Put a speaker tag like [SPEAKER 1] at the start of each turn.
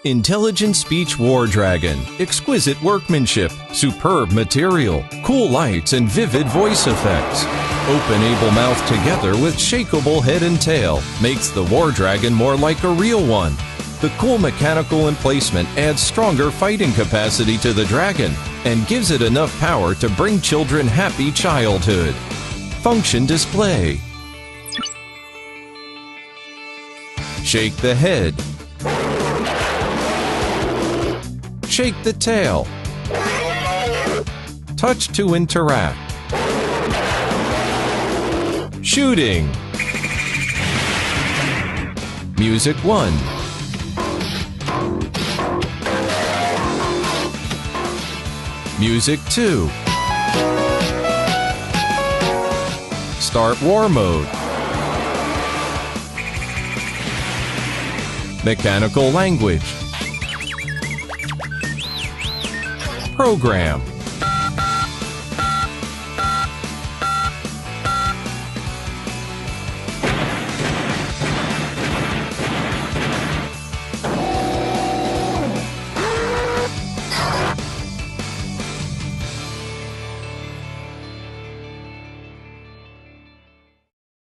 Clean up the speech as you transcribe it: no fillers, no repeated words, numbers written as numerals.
[SPEAKER 1] Intelligent Speech War Dragon. Exquisite workmanship, superb material, cool lights and vivid voice effects. Open able mouth together with shakeable head and tail makes the War Dragon more like a real one. The cool mechanical emplacement adds stronger fighting capacity to the dragon and gives it enough power to bring children happy childhood. Function display. Shake the head. Shake the tail. Touch to interact. Shooting. Music 1. Music 2. Start war mode. Mechanical language. Program.